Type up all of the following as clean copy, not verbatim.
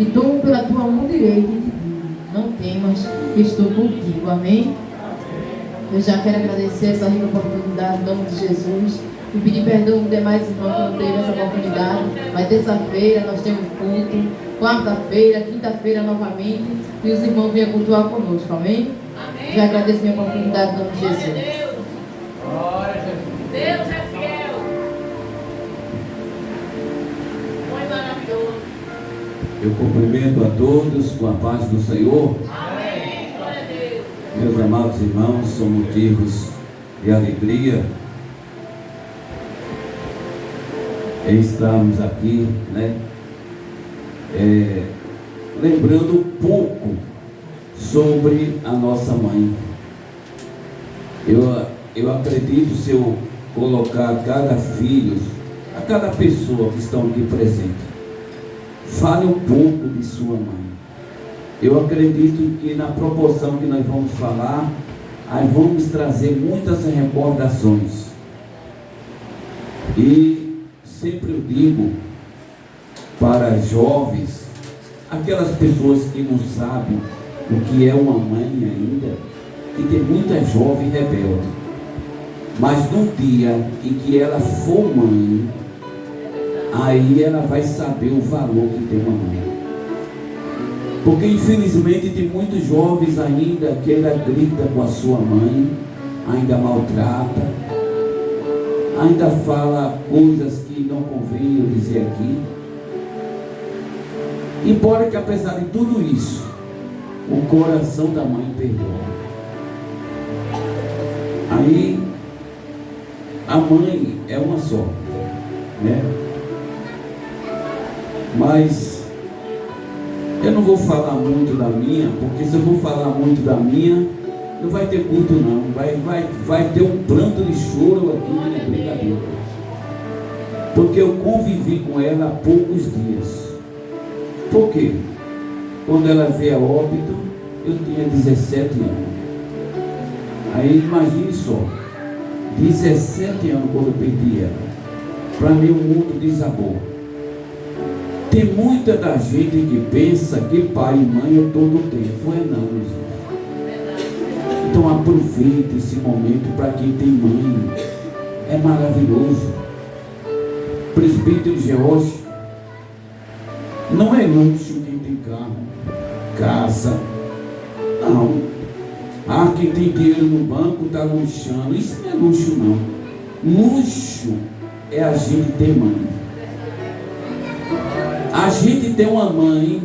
que tu, pela tua mão direita, te digo, não temas, que estou contigo. Amém? Eu já quero agradecer essa rica oportunidade, em nome de Jesus, e pedir perdão aos demais irmãos que não teve essa oportunidade. Mas terça-feira nós temos culto, quarta-feira, quinta-feira novamente, e os irmãos venham cultuar conosco. Amém? Amém. Já agradeço a minha oportunidade, em nome de Jesus. Deus é fiel. Foi maravilhoso. Eu cumprimento a todos com a paz do Senhor. Amém. Glória a Deus. Meus amados irmãos, são motivos de alegria em estarmos aqui, né? Lembrando um pouco sobre a nossa mãe. Eu acredito, se eu colocar a cada filho, a cada pessoa que estão aqui presente, fale um pouco de sua mãe. Eu acredito que na proporção que nós vamos falar, nós vamos trazer muitas recordações. E sempre eu digo para jovens, aquelas pessoas que não sabem o que é uma mãe ainda, que tem muita jovem rebelde. Mas no dia em que ela for mãe, aí ela vai saber o valor que tem uma mãe. Porque infelizmente tem muitos jovens ainda que ela grita com a sua mãe, ainda maltrata, ainda fala coisas que não convém eu dizer aqui. Embora que apesar de tudo isso, o coração da mãe perdoa. Aí a mãe é uma só, né? Mas eu não vou falar muito da minha, porque se eu for falar muito da minha, não vai ter culto não. Vai ter um pranto de choro aqui de brincadeira. Porque eu convivi com ela há poucos dias. Por quê? Quando ela veio a óbito, eu tinha 17 anos. Aí imagine só, 17 anos quando eu perdi ela. Para mim o mundo desabou. Tem muita da gente que pensa que pai e mãe é todo o tempo. É não, meus irmãos. Então aproveite esse momento para quem tem mãe. É maravilhoso. Presbítero George, não é luxo quem tem carro, casa. Não. Ah, quem tem dinheiro no banco está luxando. Isso não é luxo não. Luxo é a gente ter mãe. A gente ter uma mãe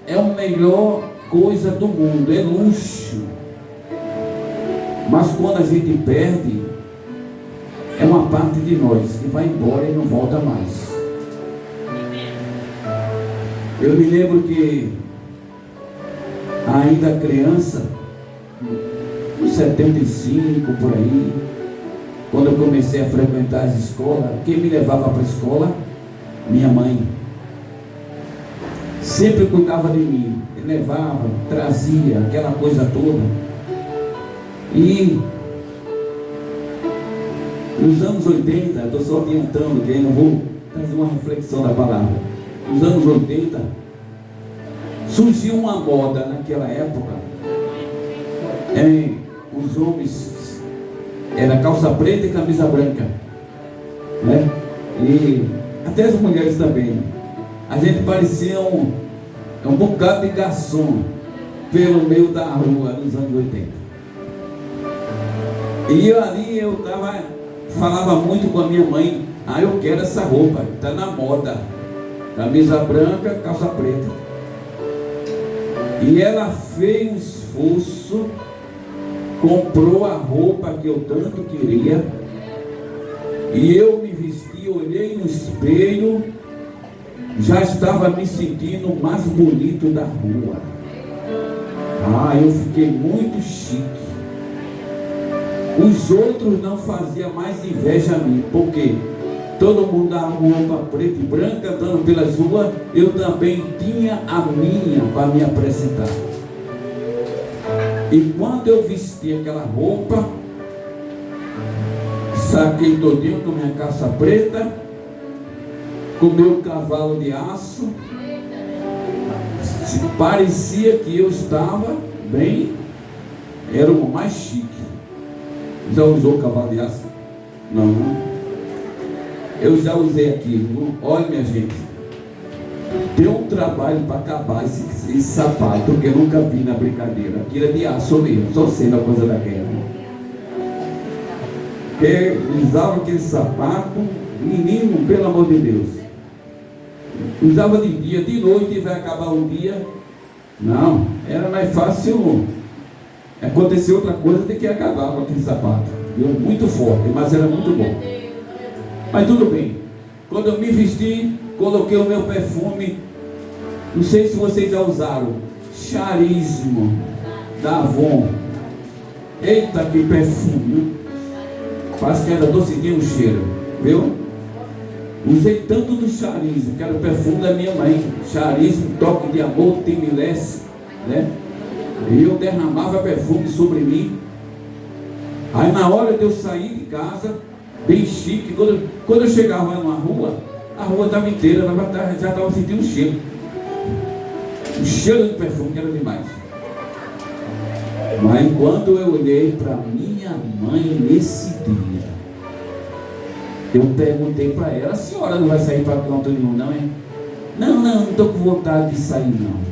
é a melhor coisa do mundo, é luxo. Mas quando a gente perde, é uma parte de nós que vai embora e não volta mais. Eu me lembro que ainda criança, uns 75 por aí, quando eu comecei a frequentar as escolas, quem me levava para a escola? Minha mãe. Sempre cuidava de mim, levava, trazia, aquela coisa toda. E nos anos 80, estou só adiantando, que aí não vou trazer uma reflexão da palavra. Nos anos 80, surgiu uma moda naquela época, os homens, era calça preta e camisa branca, né? E até as mulheres também. A gente parecia um bocado de garçom pelo meio da rua nos anos 80. E eu falava muito com a minha mãe, eu quero essa roupa, está na moda, camisa branca, calça preta. E ela fez um esforço, comprou a roupa que eu tanto queria, e eu me vesti, olhei no espelho, já estava me sentindo o mais bonito da rua. Eu fiquei muito chique. Os outros não faziam mais inveja a mim, porque todo mundo dava roupa preta e branca andando pelas ruas, eu também tinha a minha para me apresentar. E quando eu vesti aquela roupa, saquei todinho com minha calça preta, com meu cavalo de aço, Parecia que eu estava bem, era o mais chique. Já usou cavalo de aço? Não. Eu já usei aquilo. Olha, minha gente, deu um trabalho para acabar esse sapato, que eu nunca vi na brincadeira. Aquilo é de aço mesmo, só sendo a coisa daquela. Porque usava aquele sapato, menino, pelo amor de Deus. Usava de dia, de noite, e vai acabar um dia. Não, era mais fácil acontecer outra coisa do que acabar com aquele sapato. Deu muito forte, mas era muito bom. Mas tudo bem. Quando eu me vesti, coloquei o meu perfume. Não sei se vocês já usaram. Charisma da Avon. Eita, que perfume. Parece que ainda estou sentindo o cheiro. Viu? Usei tanto do charisma, que era o perfume da minha mãe. Charisma, toque de amor, timilece, né? E eu derramava perfume sobre mim. Aí na hora de eu sair de casa, bem chique, quando eu chegava numa rua, a rua estava inteira, já estava sentindo o cheiro. O cheiro de perfume, que era demais. Mas quando eu olhei para minha mãe nesse dia, eu perguntei para ela: a senhora não vai sair para canto nenhum, não, hein? Não estou com vontade de sair, não.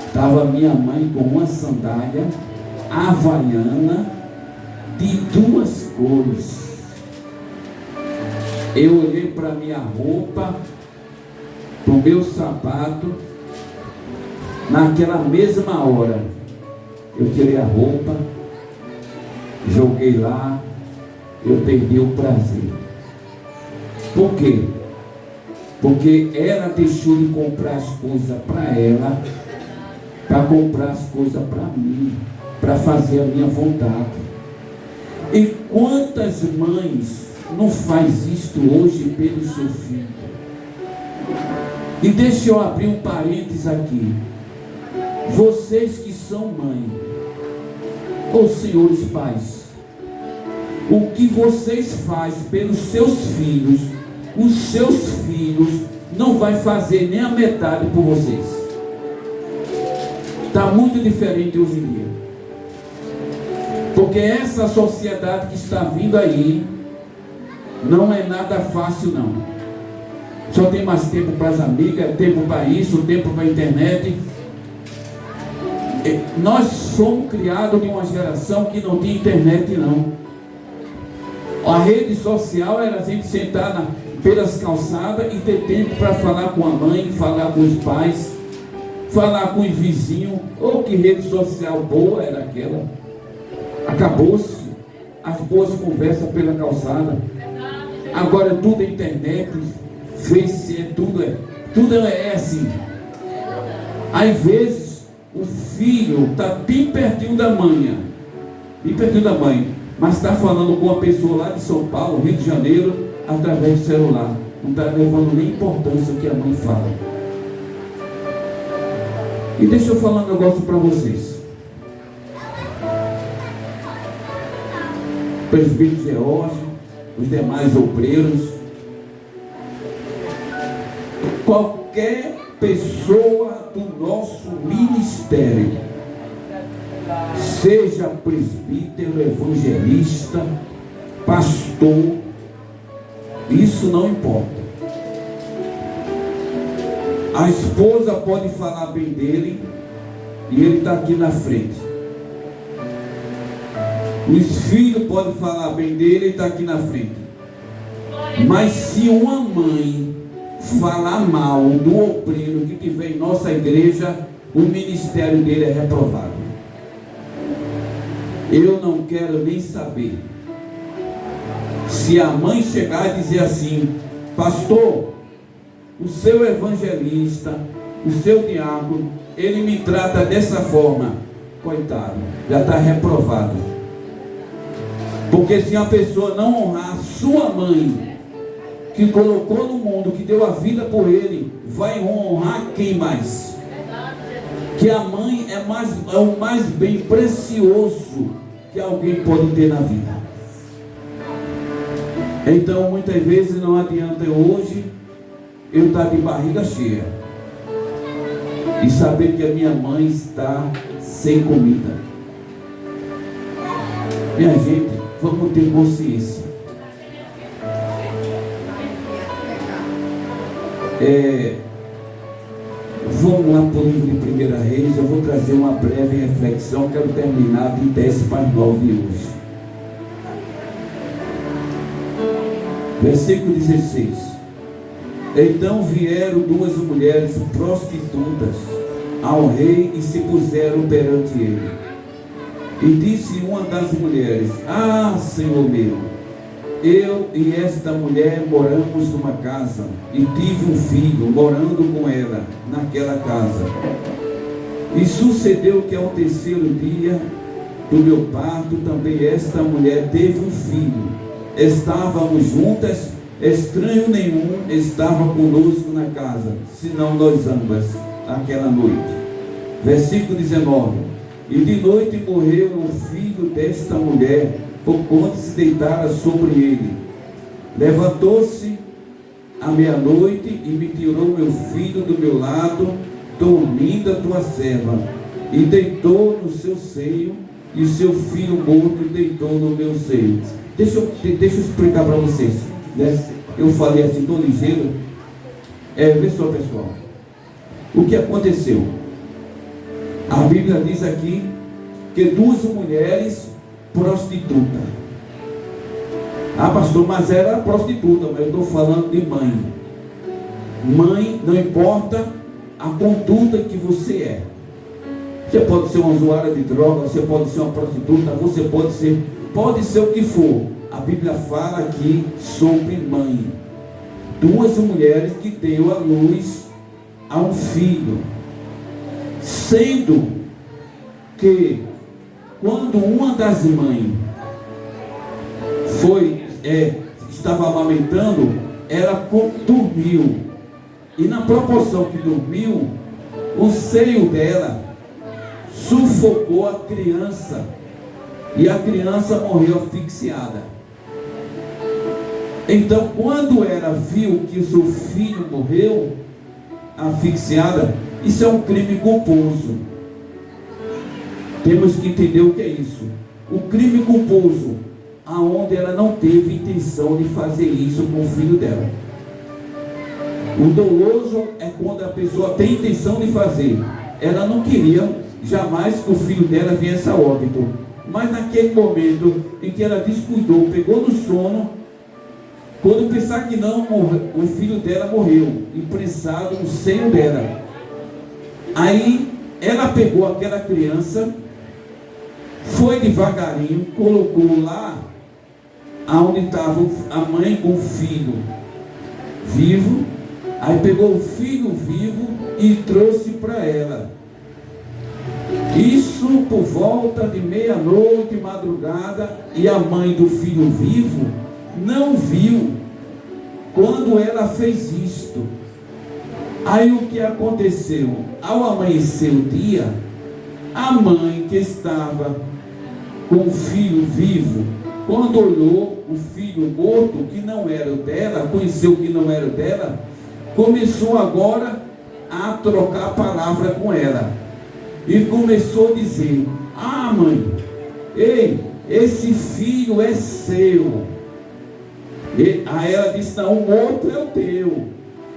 Estava minha mãe com uma sandália havaiana de 2 cores. Eu olhei para minha roupa, para o meu sapato. Naquela mesma hora, eu tirei a roupa, joguei lá, eu perdi o prazer. Por quê? Porque ela deixou de comprar as coisas para ela, para comprar as coisas para mim, para fazer a minha vontade. E quantas mães não faz isto hoje pelo seu filho? E deixa eu abrir um parênteses aqui. Vocês que são mãe, ou senhores pais, o que vocês fazem pelos seus filhos, os seus filhos não vai fazer nem a metade por vocês. Está muito diferente hoje em dia. Porque essa sociedade que está vindo aí não é nada fácil, não. Só tem mais tempo para as amigas, tempo para isso, tempo para a internet. Nós somos criados de uma geração que não tinha internet, não. A rede social era a gente sentar pelas calçadas e ter tempo para falar com a mãe, falar com os pais, falar com os vizinhos. Oh, que rede social boa era aquela. Acabou-se as boas conversas pela calçada. Agora tudo é internet, Face, tudo é assim. Às vezes o filho está bem pertinho da mãe, mas está falando com uma pessoa lá de São Paulo, Rio de Janeiro, através do celular. Não está levando nem importância o que a mãe fala. E deixa eu falar um negócio para vocês. Presbítero George, os demais obreiros, qualquer pessoa do nosso ministério, seja presbítero, evangelista, pastor, isso não importa. A esposa pode falar bem dele e ele está aqui na frente. Os filhos podem falar bem dele e está aqui na frente. Mas se uma mãe falar mal do obreiro que tiver em nossa igreja, o ministério dele é reprovado. Eu não quero nem saber. Se a mãe chegar e dizer assim: pastor, o seu evangelista, o seu diácono, ele me trata dessa forma, coitado, já está reprovado. Porque se a pessoa não honrar a sua mãe, que colocou no mundo, que deu a vida por ele, vai honrar quem mais? Que a mãe é o mais bem precioso que alguém pode ter na vida. Então muitas vezes não adianta hoje eu estar de barriga cheia. e saber que a minha mãe está sem comida. Minha gente, vamos ter consciência. Vamos lá para o livro de 1 Reis. Eu vou trazer uma breve reflexão. Quero terminar de 10 para 9 hoje. Versículo 16. Então vieram duas mulheres prostitutas ao rei e se puseram perante ele. E disse uma das mulheres: Ah, Senhor meu, eu e esta mulher moramos numa casa e tive um filho morando com ela naquela casa. E sucedeu que ao terceiro dia do meu parto também esta mulher teve um filho. Estávamos juntas, estranho nenhum estava conosco na casa, senão nós ambas, aquela noite. Versículo 19. E de noite morreu o filho desta mulher, porquanto se deitara sobre ele. Levantou-se à meia-noite e me tirou meu filho do meu lado, dormindo a tua serva, e deitou no seu seio, e seu filho morto deitou no meu seio. Deixa eu explicar para vocês, né? Eu falei assim, tão ligeiro. Vê só, pessoal, o que aconteceu. A Bíblia diz aqui que duas mulheres prostituta. Ah, pastor, mas era prostituta, mas eu estou falando de mãe. Mãe, não importa a conduta que você é. Você pode ser uma usuária de droga, você pode ser uma prostituta, você pode ser o que for. A Bíblia fala aqui sobre mãe. Duas mulheres que deu à luz a um filho. Sendo que quando uma das mães estava amamentando, ela dormiu. E na proporção que dormiu, o seio dela sufocou a criança. E a criança morreu asfixiada. Então, quando ela viu que o seu filho morreu asfixiada, isso é um crime culposo. Temos que entender o que é isso. O crime culposo, aonde ela não teve intenção de fazer isso com o filho dela. O doloso é quando a pessoa tem intenção de fazer. Ela não queria jamais que o filho dela viesse a óbito. Mas naquele momento em que ela descuidou, pegou no sono, quando pensar que não, o filho dela morreu, imprensado no seio dela. Aí ela pegou aquela criança, foi devagarinho, colocou lá onde estava a mãe com o filho vivo. Aí pegou o filho vivo e trouxe para ela. Isso por volta de meia-noite, madrugada, e a mãe do filho vivo não viu quando ela fez isto. Aí o que aconteceu? Ao amanhecer o dia, a mãe que estava com o filho vivo, quando olhou o filho morto, que não era o dela, conheceu que não era o dela, começou agora a trocar a palavra com ela. E começou a dizer: Ah, mãe, ei, esse filho é seu. Aí ela disse: Não, o morto é o teu,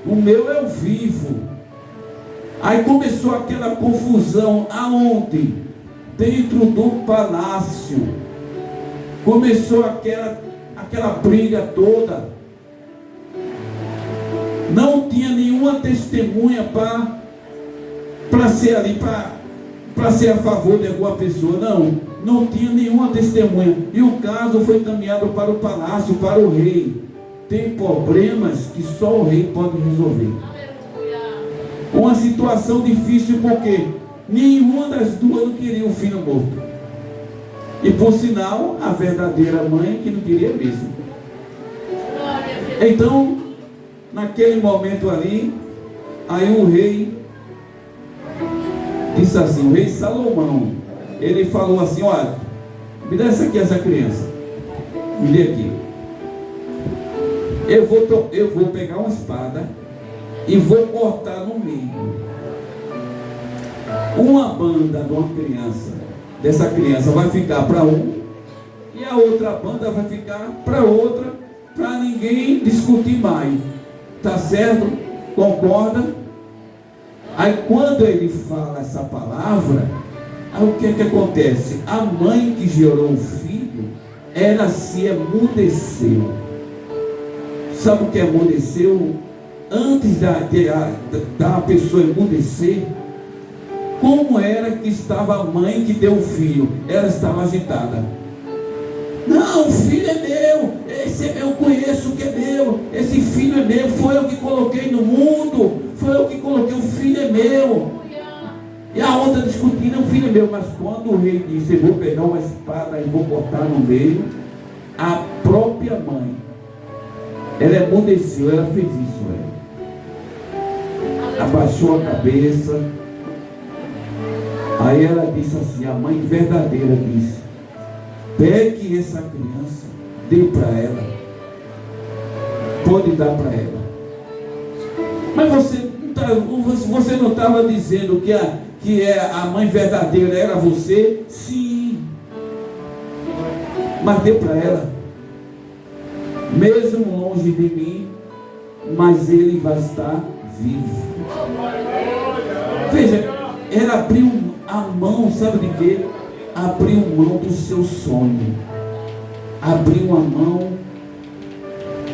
o meu é o vivo. Aí começou aquela confusão. Aonde? Dentro do palácio. Começou aquela briga toda. Não tinha nenhuma testemunha para ser ali, para ser a favor de alguma pessoa. Não tinha nenhuma testemunha. E o caso foi encaminhado para o palácio, para o rei. Tem problemas que só o rei pode resolver. Uma situação difícil porque nenhuma das duas não queria o filho morto. E por sinal, a verdadeira mãe que não queria mesmo. Então, naquele momento ali, aí o rei disse assim, o rei Salomão, ele falou assim: Olha, me dá essa criança, me dê aqui. Eu vou pegar uma espada e vou cortar no meio. Uma banda de uma criança, dessa criança vai ficar para um, e a outra banda vai ficar para outra, para ninguém discutir mais. Tá certo? Concorda? Aí quando ele fala essa palavra, aí o que é que acontece? A mãe que gerou o filho, ela se emudeceu. Sabe o que emudeceu? Antes da pessoa emudecer, como era que estava a mãe que deu o filho? Ela estava agitada. Não, o filho é meu, esse é meu, eu conheço que é meu, esse filho é meu, foi eu que coloquei no mundo, foi eu que coloquei, o filho é meu. E a outra discutindo, o filho é meu, mas quando o rei disse, eu vou pegar uma espada e vou cortar no meio, a própria mãe, ela emudeceu, ela fez isso, abaixou a cabeça. Aí ela disse assim, a mãe verdadeira disse, pegue essa criança, dê para ela, pode dar para ela. Mas você não estava dizendo que a mãe verdadeira era você? Sim, mas dê para ela, mesmo longe de mim, mas ele vai estar vivo. Veja, ela abriu a mão, sabe de quê? Abriu mão do seu sonho, abriu a mão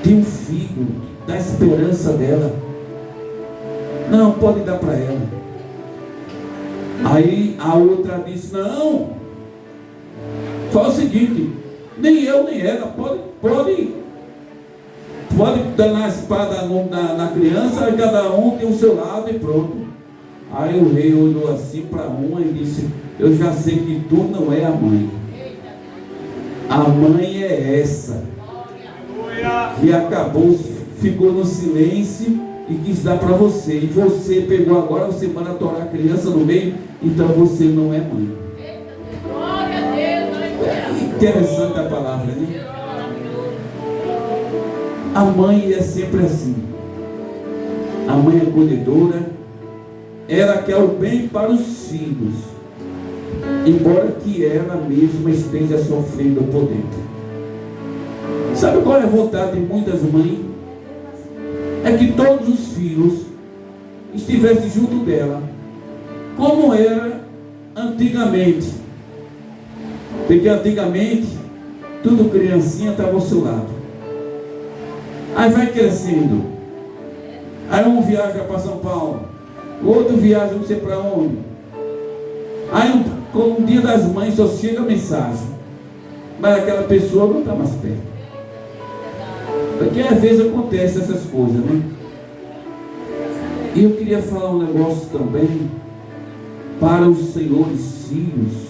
de um filho, da esperança dela. Não, pode dar para ela. Aí a outra disse, não, fala o seguinte, nem eu nem ela, pode dar a espada na criança, cada um tem o seu lado e pronto. Aí o rei olhou assim para uma e disse, eu já sei que tu não é a mãe. A mãe é essa, que acabou, ficou no silêncio e quis dar para você. E você pegou agora, você manda torar a criança no meio, então você não é mãe. Interessante a palavra, né? A mãe é sempre assim. A mãe é acolhedora. Ela quer o bem para os filhos, embora que ela mesma esteja sofrendo por dentro. Sabe qual é a vontade de muitas mães? É que todos os filhos estivessem junto dela, como era antigamente. Porque antigamente, tudo criancinha estava ao seu lado. Aí vai crescendo. Aí um viaja para São Paulo, o outro viaja não sei para onde. Aí um dia das mães só chega a mensagem, mas aquela pessoa não está mais perto. Porque às vezes acontece essas coisas, né? E eu queria falar um negócio também para os senhores filhos,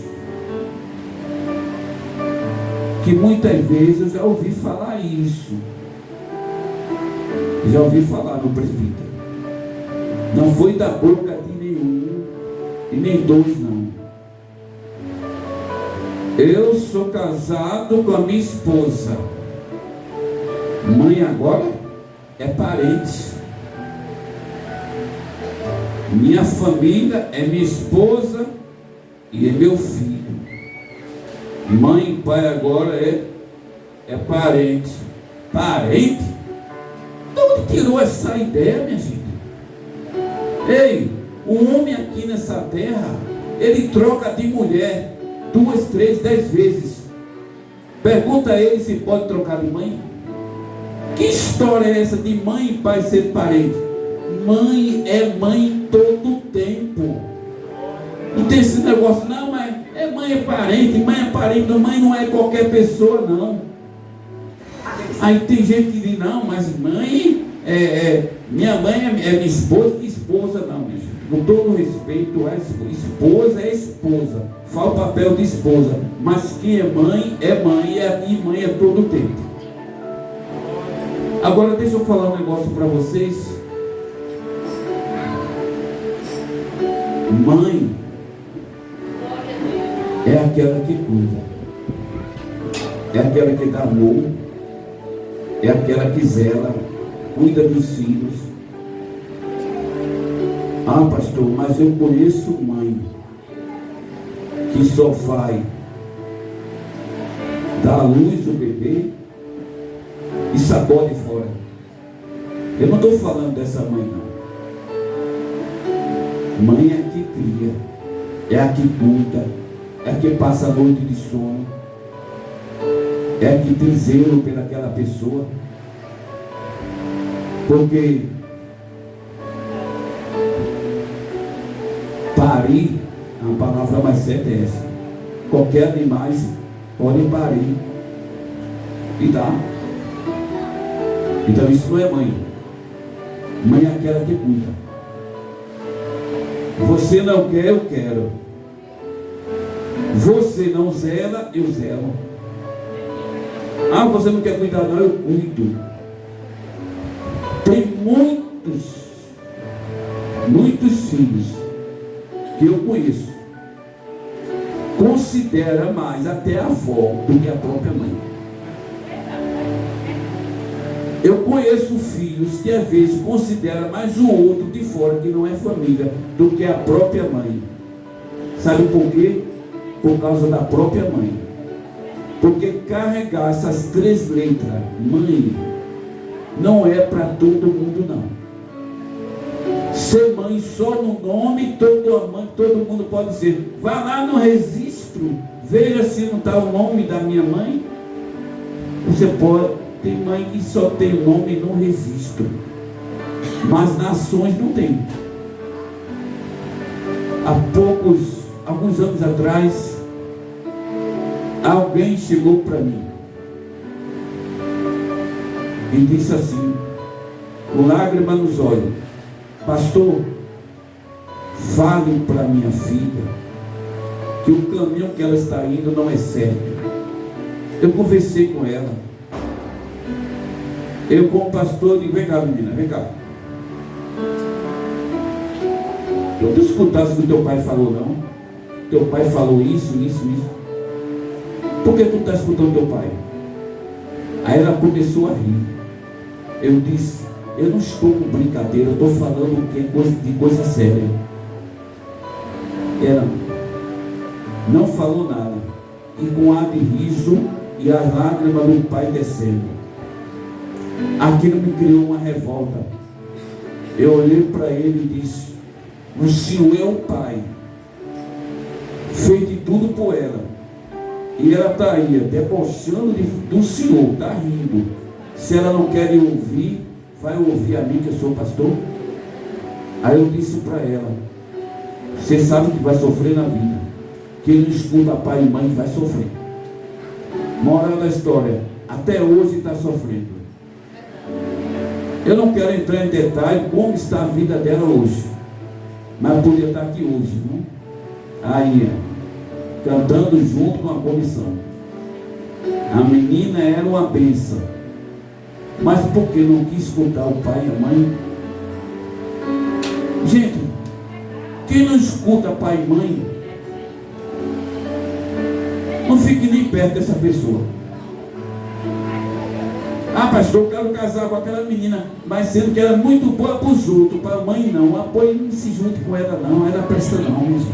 que muitas vezes eu já ouvi falar isso. Já ouvi falar no presbítero. Não foi da boca de nenhum e nem dois, não. Eu sou casado com a minha esposa. Mãe agora é parente. Minha família é minha esposa e é meu filho. Mãe e pai agora é parente. Parente? De onde tirou essa ideia, minha gente? Ei, o homem aqui nessa terra, ele troca de mulher 2, 3, 10 vezes. Pergunta a ele se pode trocar de mãe. Que história é essa de mãe e pai ser parente? Mãe é mãe todo o tempo. Não tem esse negócio, não, mas mãe é parente, mãe não é qualquer pessoa, não. Aí tem gente que diz, não, mas mãe, minha mãe é minha esposa, que esposa não, bicho. Com todo respeito, a esposa é esposa, faz o papel de esposa, mas quem é mãe, e mãe é todo o tempo. Agora deixa eu falar um negócio para vocês. Mãe é aquela que cuida, é aquela que dá amor, é aquela que zela, cuida dos filhos. Ah, pastor, mas eu conheço mãe. que só vai dar à luz o bebê e sacode fora. Eu não estou falando dessa mãe, não. Mãe é a que cria, é a que cuida, é a que passa a noite de sono, é a que tem zelo pelaquela pessoa. Porque parir, a palavra mais certa é essa. Qualquer animal pode parir e dá. Então isso não é mãe. Mãe é aquela que cuida. Você não quer, eu quero. Você não zela, eu zelo. Ah, você não quer cuidar, não, eu cuido. Tem muitos filhos que eu conheço, considera mais até a avó do que a própria mãe. Eu conheço filhos que às vezes considera mais o outro de fora, que não é família, do que a própria mãe. Sabe por quê? Por causa da própria mãe. Porque carregar essas 3 letras, mãe, não é para todo mundo, não. Ser mãe só no nome, todo mundo pode ser. Vá lá no registro, veja se não está o nome da minha mãe. Você pode. Tem mãe que só tem o nome no registro, mas nações não tem. Alguns anos atrás, alguém chegou para mim e disse assim, com lágrima nos olhos: pastor, fale para minha filha que o caminho que ela está indo não é certo. Eu conversei com ela. Eu, como pastor, digo: vem cá, menina, vem cá. Eu não escutasse o que teu pai falou, não. Teu pai falou isso. Por que tu não está escutando teu pai? Aí ela começou a rir. Eu disse: eu não estou com brincadeira, eu estou falando de coisa séria. Ela não falou nada. E com ar de riso e as lágrimas do pai descendo. Aquilo me criou uma revolta. Eu olhei para ele e disse: o senhor é o pai, fez de tudo por ela, e ela está aí debochando do senhor, está rindo. Se ela não quer ouvir, vai ouvir a mim, que eu sou pastor. Aí eu disse para ela: você sabe que vai sofrer na vida. Quem não escuta pai e mãe vai sofrer. Moral da história: até hoje está sofrendo. Eu não quero entrar em detalhe como está a vida dela hoje, mas podia estar aqui hoje, não? Aí, cantando junto com a comissão. A menina era uma bênção, mas porque não quis escutar o pai e a mãe? Gente, quem não escuta pai e mãe, não fique nem perto dessa pessoa. Ah, pastor, eu quero casar com aquela menina, mas sendo que ela é muito boa para os outros, para a mãe não. Apoio, não se junte com ela não, ela presta não, minha gente.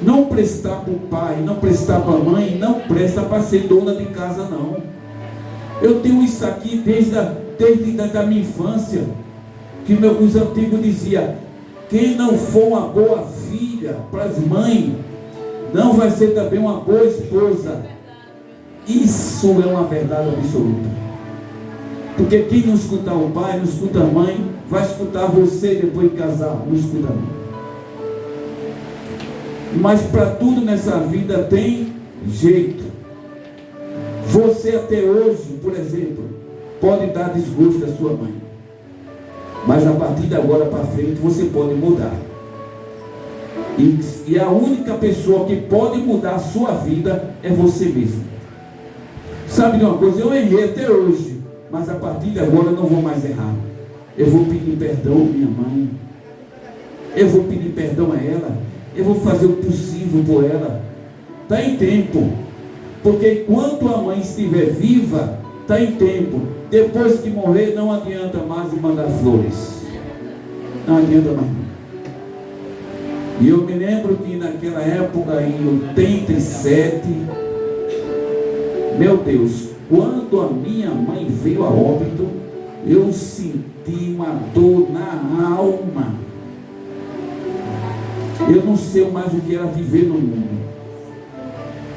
Não prestar para o pai, não prestar para a mãe, não presta para ser dona de casa não. Eu tenho isso aqui desde a minha infância, que os antigos diziam: quem não for uma boa filha para as mães, não vai ser também uma boa esposa. Isso é uma verdade absoluta. Porque quem não escutar o pai, não escuta a mãe, vai escutar você depois de casar, não escuta a mãe. Mas para tudo nessa vida tem jeito. Você até hoje, por exemplo, pode dar desgosto à sua mãe, mas a partir de agora para frente você pode mudar. E a única pessoa que pode mudar a sua vida é você mesmo. Sabe de uma coisa? Eu errei até hoje, mas a partir de agora eu não vou mais errar. Eu vou pedir perdão à minha mãe. Eu vou pedir perdão a ela. Eu vou fazer o possível por ela. Está em tempo. Porque enquanto a mãe estiver viva, está em tempo. Depois que morrer, não adianta mais mandar flores. Não adianta mais. E eu me lembro que naquela época, em 87, meu Deus, quando a minha mãe veio a óbito, eu senti uma dor na alma. Eu não sei mais o que era viver no mundo.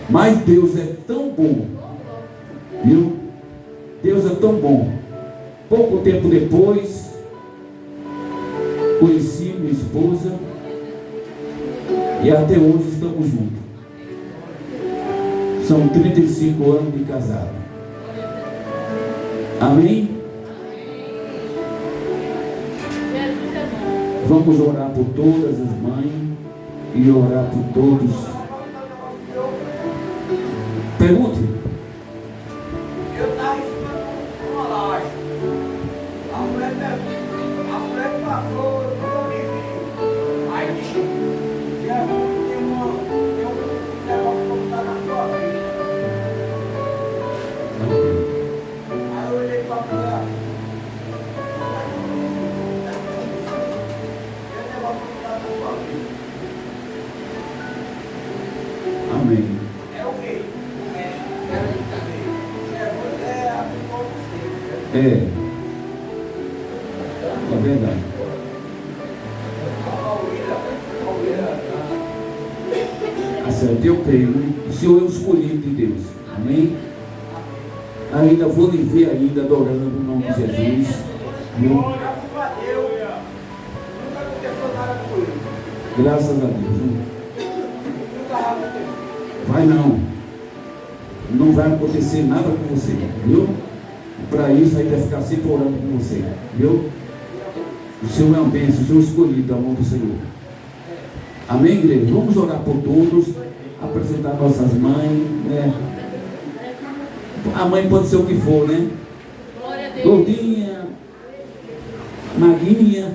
Mas Deus é tão bom, viu? Deus é tão bom. Pouco tempo depois, conheci minha esposa e até hoje estamos juntos. São 35 anos de casado. Amém? Vamos orar por todas as mães e orar por todos. Pergunte. Eu estava em cima de uma laje. A mulher passou, eu não me vi. Aí disse, Jesus tem um negócio que está na sua vida. Aí eu olhei para a mulher. Tem um negócio que está na sua vida. Amém. É o rei. Jesus é a pessoa do céu. É verdade. Certo, eu creio, né? O Senhor é o escolhido de Deus. Amém? Ainda vou lhe ver ainda adorando o nome de Jesus. Viu? Graças a Deus. Nunca aconteceu nada com ele. Graças a Deus. Viu? Nunca aconteceu. Vai não. Não vai acontecer nada com você. Viu? Para isso aí vai ficar sempre orando com você. Viu? O Senhor é uma bênção, o Senhor é escolhido da mão do Senhor. Amém, igreja? Vamos orar por todos, apresentar nossas mães, né? A mãe pode ser o que for, né? Gordinha, magrinha,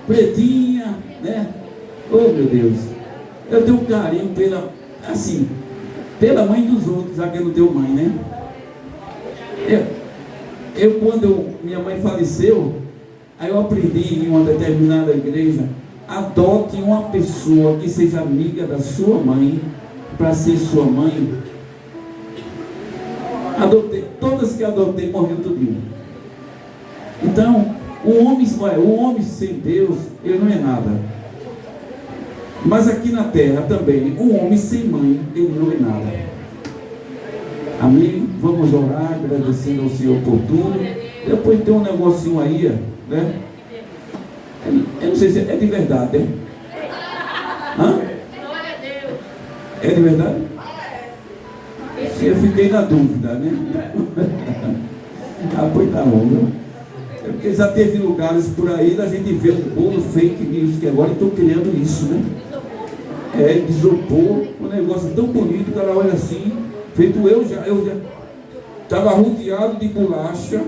pretinha, né? Oh, meu Deus. Eu tenho um carinho pela, assim, pela mãe dos outros, já que eu não tenho mãe, né? Quando minha mãe faleceu, aí eu aprendi em uma determinada igreja: adote uma pessoa que seja amiga da sua mãe para ser sua mãe. Adotei, todas que adotei morreram tudinho. Então, o homem sem Deus, ele não é nada. Mas aqui na terra também, um homem sem mãe, ele não é nada. Amém? Vamos orar, agradecendo ao Senhor por tudo. Depois tem um negocinho aí, né? Eu não sei se é de verdade, né? Hã? É de verdade? Eu fiquei na dúvida, né? Ah, pois tá bom, viu? É porque já teve lugares por aí, a gente vê um bolo fake news, que agora estão criando isso, né? É, de isopor, um negócio tão bonito, o cara olha assim, feito eu já estava rodeado de bolacha,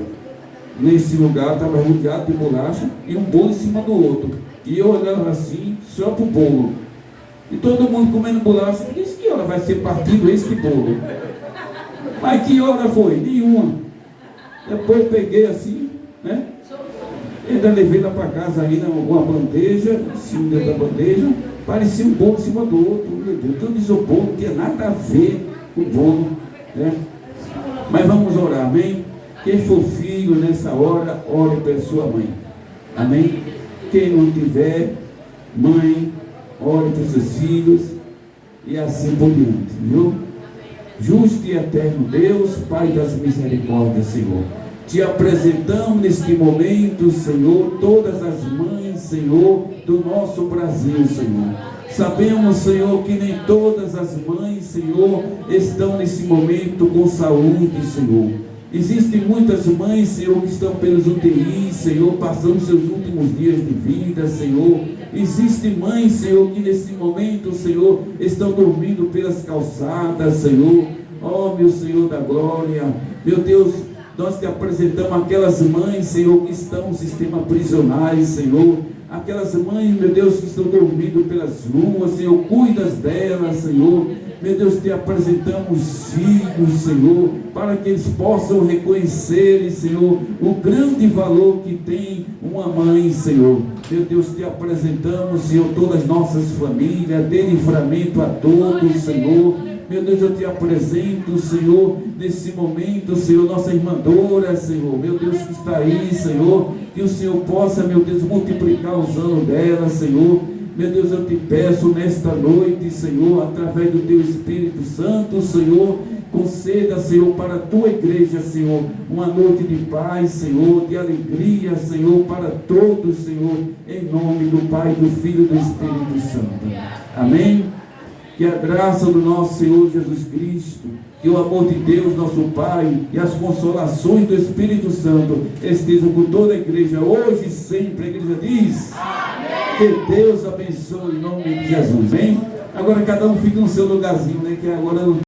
nesse lugar, estava rodeado de bolacha, e um bolo em cima do outro. E eu olhando assim, só pro bolo. E todo mundo comendo bolacha. Eu disse: que hora vai ser partido esse bolo? Mas que hora foi? Nenhuma. Depois eu peguei assim, né? Ainda levei lá para casa ainda uma bandeja, assim, dentro da bandeja. Parecia um bolo em cima do outro. Meu Deus, tudo isopor, não tinha nada a ver com o bolo, né? Mas vamos orar, amém? Quem for filho nessa hora, ore pela sua mãe. Amém? Quem não tiver mãe, ore para os seus filhos. E assim por diante, viu? Justo e eterno Deus, Pai das misericórdias, Senhor. Te apresentamos neste momento, Senhor, todas as mães, Senhor, do nosso Brasil, Senhor. Sabemos, Senhor, que nem todas as mães, Senhor, estão nesse momento com saúde, Senhor. Existem muitas mães, Senhor, que estão pelos UTI, Senhor, passando seus últimos dias de vida, Senhor. Existem mães, Senhor, que nesse momento, Senhor, estão dormindo pelas calçadas, Senhor. Oh, meu Senhor da glória, meu Deus, nós te apresentamos aquelas mães, Senhor, que estão no sistema prisionais, Senhor. aquelas mães, meu Deus, que estão dormindo pelas ruas, Senhor, cuidas delas, Senhor. Meu Deus, te apresentamos os filhos, Senhor, para que eles possam reconhecer, Senhor, o grande valor que tem uma mãe, Senhor. Meu Deus, te apresentamos, Senhor, todas as nossas famílias, dê livramento a todos, Senhor. Meu Deus, eu te apresento, Senhor, nesse momento, Senhor, nossa irmã Dora, Senhor, meu Deus, que está aí, Senhor, que o Senhor possa, meu Deus, multiplicar os anos dela, Senhor. Meu Deus, eu te peço nesta noite, Senhor, através do teu Espírito Santo, Senhor, conceda, Senhor, para a tua igreja, Senhor, uma noite de paz, Senhor, de alegria, Senhor, para todos, Senhor, em nome do Pai, do Filho e do Espírito Santo. Amém? Que a graça do nosso Senhor Jesus Cristo, que o amor de Deus, nosso Pai, e as consolações do Espírito Santo estejam com toda a igreja, hoje e sempre. A igreja diz: amém. Que Deus abençoe em nome de Jesus. Amém? Agora cada um fica no seu lugarzinho, né? Que agora